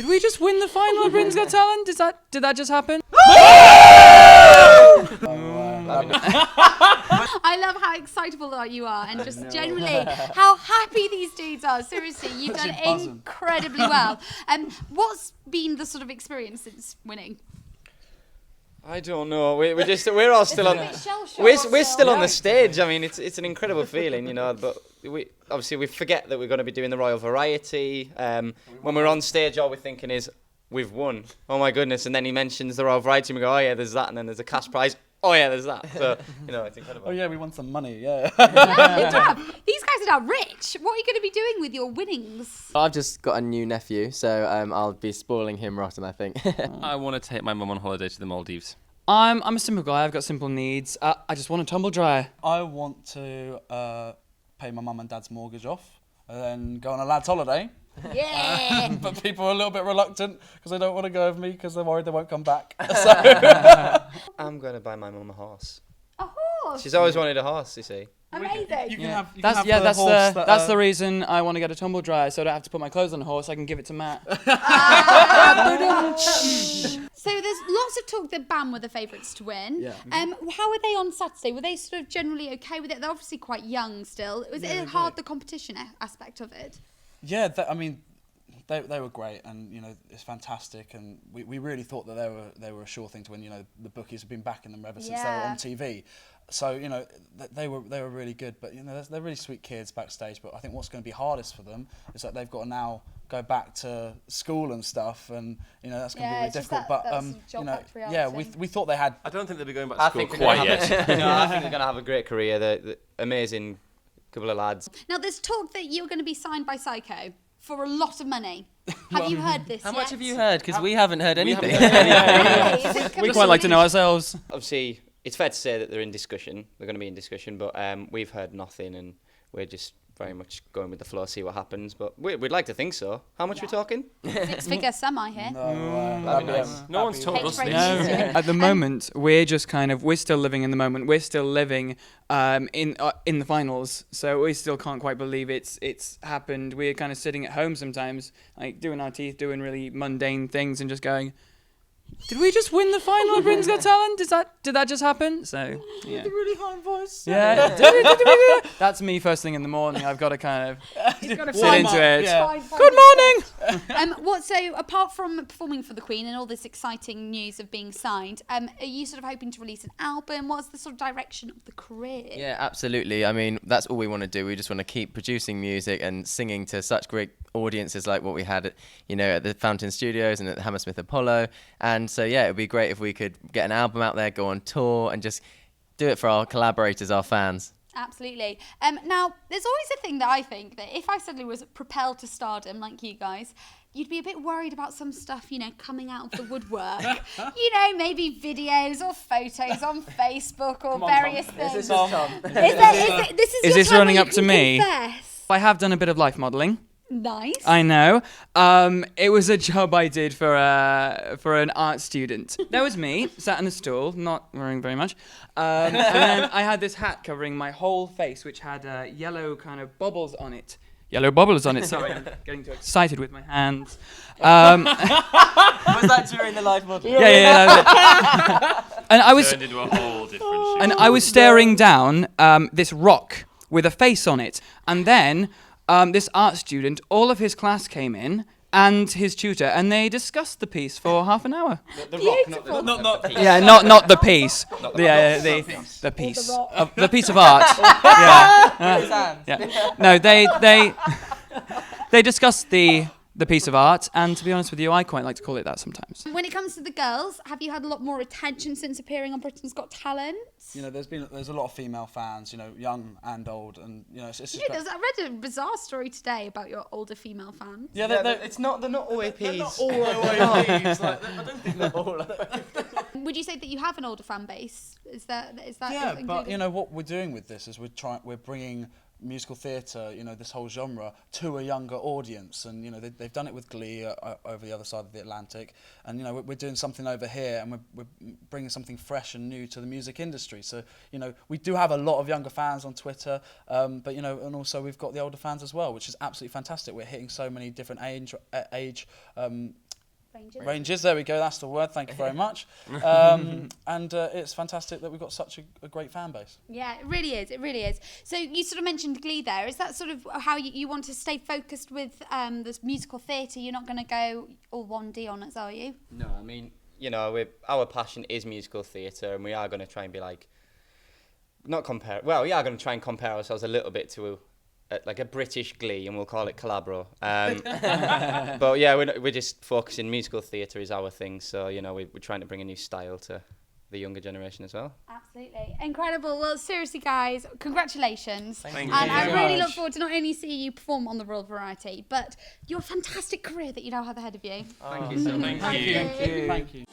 Did we just win the final of Britain's Got Talent? Did that just happen? I love how excitable that you are, and just generally how happy these dudes are. Seriously, you've done incredibly well. What's been the sort of experience since winning? I don't know. We're all still on. We're still on the stage. I mean, it's an incredible feeling, you know. But we forget that we're going to be doing the Royal Variety. When we're on stage, all we're thinking is we've won. Oh my goodness! And then he mentions the Royal Variety, and we go, oh yeah, there's that, and then there's a cash prize. Oh yeah, there's that. So you know, it's incredible. Oh yeah, we won some money. Yeah. These guys are now rich. What are you going to be doing with your winnings? I've just got a new nephew, so I'll be spoiling him rotten, I think. I want to take my mum on holiday to the Maldives. I'm a simple guy. I've got simple needs. I just want a tumble dryer. I want to pay my mum and dad's mortgage off, and then go on a lads' holiday. Yeah. But people are a little bit reluctant because they don't want to go with me because they're worried they won't come back. So I'm going to buy my mum a horse. A horse. She's always wanted a horse, you see. Amazing. you can have That's the reason I want to get a tumble dryer, so I don't have to put my clothes on a horse. I can give it to Matt. So there's lots of talk that BAM were the favourites to win. Yeah. How were they on Saturday? Were they sort of generally okay with it? They're obviously quite young still. Was it hard, the competition aspect of it? Yeah, I mean, they were great, and you know it's fantastic, and we really thought that they were a sure thing to win. You know, the bookies have been backing them ever since they were on TV, so you know they were really good. But you know they're really sweet kids backstage. But I think what's going to be hardest for them is that they've got to now go back to school and stuff, and you know that's going to be really difficult. But you know, we thought they had. I don't think they'll be going back to school quite yet. No, I think they're going to have a great career. They're amazing couple of lads. Now there's talk that you're going to be signed by Psycho for a lot of money. Have you heard this How yet? much have you heard? Because we haven't heard anything. We quite like to know ourselves. Obviously, it's fair to say that they're in discussion. They're going to be in discussion, but we've heard nothing, and we're just very much going with the flow, see what happens. But we'd like to think so. How much we're talking? 6-figure sum, I hear. That'd be nice. No one's told us this. No, at the moment, we're just we're still living in the moment. We're still living in the finals, so we still can't quite believe it's happened. We're kind of sitting at home sometimes, like doing our teeth, doing really mundane things, and just going, did we just win the final of Britain's Got Talent? Did that just happen? So yeah. The really high voice. Yeah, that's me first thing in the morning. I've got to kind of sit into it. Yeah. Good morning. So apart from performing for the Queen and all this exciting news of being signed, are you sort of hoping to release an album? What's the sort of direction of the career? Yeah, absolutely. I mean, that's all we want to do. We just want to keep producing music and singing to such great audiences like what we had at, at the Fountain Studios and at the Hammersmith Apollo. And so, yeah, it would be great if we could get an album out there, go on tour, and just do it for our collaborators, our fans. Absolutely. Now, there's always a thing that I think that if I suddenly was propelled to stardom like you guys, you'd be a bit worried about some stuff, coming out of the woodwork. Maybe videos or photos on Facebook or various things. This is Tom. Is this running up to me? Confess. I have done a bit of life modelling. Nice. I know. It was a job I did for an art student. That was me, sat on a stool, not wearing very much. And then I had this hat covering my whole face, which had yellow kind of bubbles on it. Sorry, I'm getting too excited with my hands. Was that during the live model? Yeah. And I was Turned into a whole different shit. And I was staring down this rock with a face on it, and then this art student, all of his class came in, and his tutor, and they discussed the piece for half an hour. The rock, not the piece. Yeah, not the piece. The piece. The piece of art. Yeah. No, they discussed the piece of art, and to be honest with you, I quite like to call it that sometimes. When it comes to the girls, have you had a lot more attention since appearing on Britain's Got Talent? There's a lot of female fans, young and old, and it's just. I read a bizarre story today about your older female fans. Yeah, they're not all APs. They're not all APs. I don't think they're all. Would you say that you have an older fan base? Is that? Yeah, included? but what we're doing with this is we're bringing musical theatre, this whole genre, to a younger audience, and they've done it with Glee over the other side of the Atlantic, and we're doing something over here, and we're bringing something fresh and new to the music industry. So we do have a lot of younger fans on Twitter, but and also we've got the older fans as well, which is absolutely fantastic. We're hitting so many different age Rangers, there we go, that's the word, thank you very much. And it's fantastic that we've got such a great fan base. Yeah, it really is. So you sort of mentioned Glee there. Is that sort of how you want to stay focused with this musical theatre? You're not going to go all 1D on us, are you? No, I mean, you know, our passion is musical theatre, and we are going to try and be like, we are going to try and compare ourselves a little bit to like a British Glee, and we'll call it Collabro. But yeah, we're just focusing. Musical theatre is our thing, so you know we're trying to bring a new style to the younger generation as well. Absolutely incredible. Well, seriously, guys, congratulations! Thank you. And I very really much. look forward to not only seeing you perform on the Royal Variety, but your fantastic career that you now have ahead of you. Thank you so much. Thank you. Thank you.